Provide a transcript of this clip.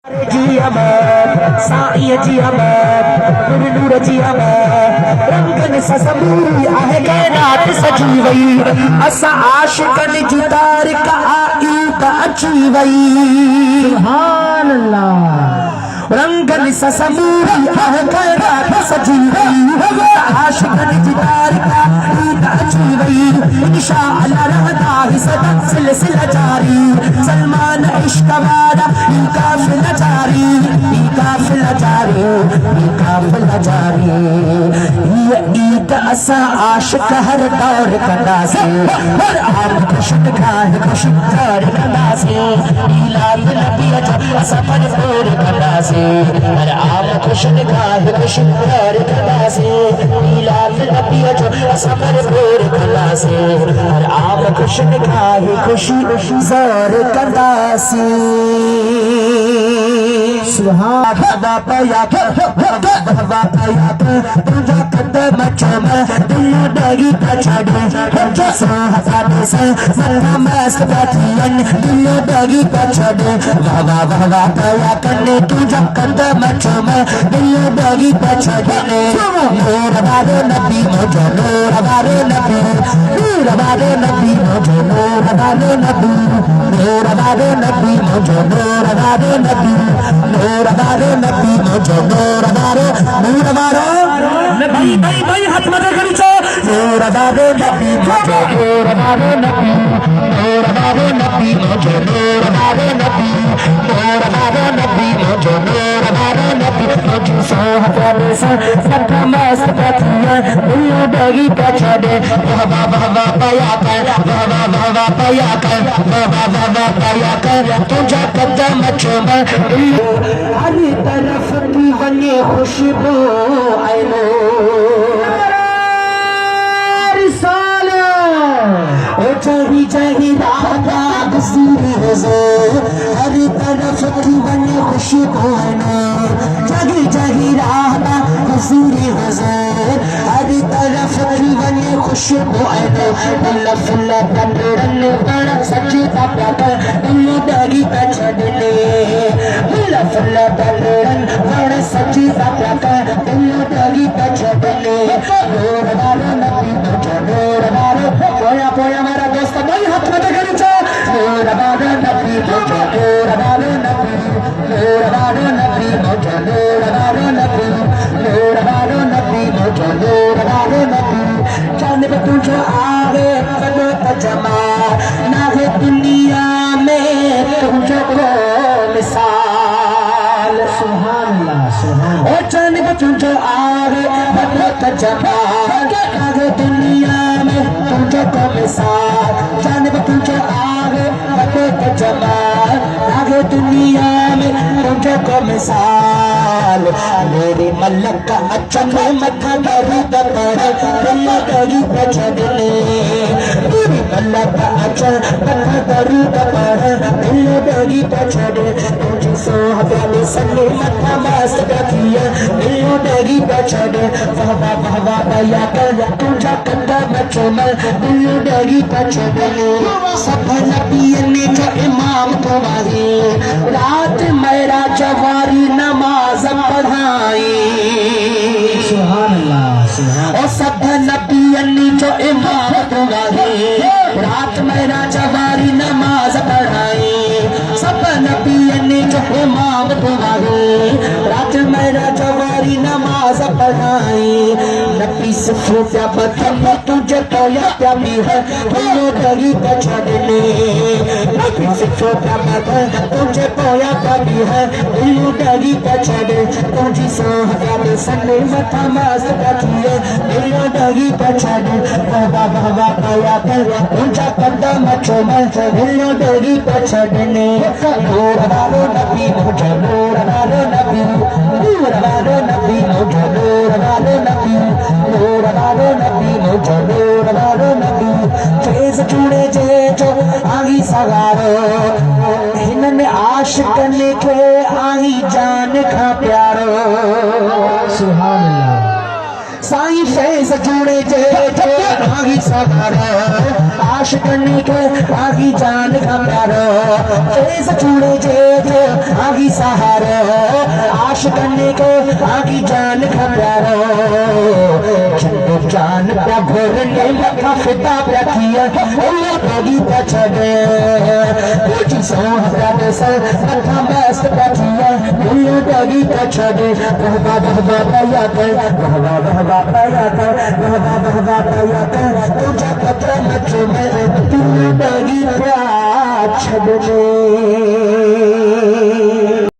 जी अमर साईं जी अमर नूर जी अमर रंगन ससमूरी आहे कायनात सजी वई असा आशिकन जी तारिक आई त अची वई सुभान अल्लाह रंगन ससमूरी आहे कायनात सजी वई आशिकन जी तारिक आई त अची वई इंशाअल्लाह रहता ही सदा सिलसिला जारी सलमान इश्क वाला काफिला जारी काफिला जारी काफिला जारी ये ईद असा आशिक हर दौर कदा से हर आप खुशद खाए खुशद दौर कदा से मिलाद नबी असा पर दौर कदा से हर आप खुशद खाए खुशद दौर कदा से मिलाद नबी असा पर दौर कदा से हर आप खुशद खाए खुशी दौर कदा से सुभान बापया बापया तुझा कदम चम दिल डगी का छड़ जैसा हसन से सल्ला मस्त बैठियन दिल डगी का छड़ बाबा बाबा पया करने तुझा कदम चम दिल डगी का छड़ नूर वाले नबी मुझे नूर वाले नबी नूर वाले नबी मुझे नूर वाले नबी नूर वाले नबी मुझे नूर वाले नबी नूर वाले नबी मुझे नूर वाले नबी भाई हाथ मत करो नूर वाले नबी मुझे नूर वाले नबी नूर वाले नबी मुझे नूर वाले नबी नूर वाले नबी मुझे नूर वाले नबी मुझे सोहबत से सदा मस्त बैठिया दिल डगी का छड़े बाबा बाबा पया कर बाबा बाबा पया कर बाबा बाबा पया कर तुझा कदम चूम हर तरफ की बने खुशबू आइलो चढ़ी चढ़ी राधा बसूरी हर तरफ की बने खुशबू जगी जगी राधा बसूरी हर तरफ की बने खुशबू दिल फुल रन बड़ा सच्ची प्यार दिल डगी का छड़ने दिल फुल रन बड़ा सच्ची प्यार दिल डगी का छड़ने नूर वाला नबी मुझे नूर वाला पोया पोया मेरा दोस्त भाई हाथ में करो नूर वाला नबी मुझे नूर वाला नबी नूर वाला नबी मुझे नूर वाला नबी नूर वाला नबी मुझे नूर वाला नबी चांद पे तुझे आगे कदो तजमा ना है दुनिया में तुझे को मिसाल सुभान अल्लाह सुभान ओ चांद पे तुझे आगे कदो तजमा आगे दुनिया में तुझे को मिसाल चांद पे तुझे आगे कदो तजमा आगे दुनिया में तुझे को मिसाल मेरे मलक का अचन मथा करी दिल डगी पे छड़ने मेरे मलक का अचन मथा करी दिल डगी पे छड़े तुझे सोहबत सन्ने मथा मस्त बैठिया दिल डगी पे छड़े बाबा बाबा पया कर तुझा कदम चूम दिल डगी पे छड़ने सब नबियन ने जो इमाम को वाही रात मेरा जवारी नमाज पढ़ाई सुभान अल्लाह सुभान और सब नबियन ने जो इमाम को वाही रात मेरा जवारी नमाज पढ़ाई सब नबियन ने जो इमाम को वाही रात मेरा जवारी नमाज पढ़ाई नबी से प्या बदम तुझे तोया प्यामी है तुझे डगी पे छड़ने नबी से प्या बदम तुझे तोया प्यामी है तुझे डगी पे छड़े तुझी सोहबत सन्ने मथा मस्त बैठी है तुझे डगी पे छड़े बाबा बाबा पया कर तुझा कदम चूम तुझे डगी पे छड़ने नूर वालो नबी मुझे नूर वालो नबी नूर वालो नबी मुझे नूर वालो नबी नूर वालो नबी मुझे नूर वालो नबी फेज जुड़े जे जो आगी सगारो हिनन आशिकन के आगी जान का प्यारो सुभान अल्लाह साईं फैज जुड़े जे आगी सहारा आशिकनी के आगी जान का प्यारो फैज जुड़े जे आगी सहारा आशिकनी के आगी जान का प्यारो जान प्या घोरने लगा फिदा प्या किया होगी प्या छड़े कुछ सोहरा दे सर सथा बेस्ट प्या किया होगी प्या छड़े बहबा बहबा पाया कर बहबा बहबा पाया कर बहबा बहबा पाया कर तुझे पता न चुमे तू होगी प्या छड़े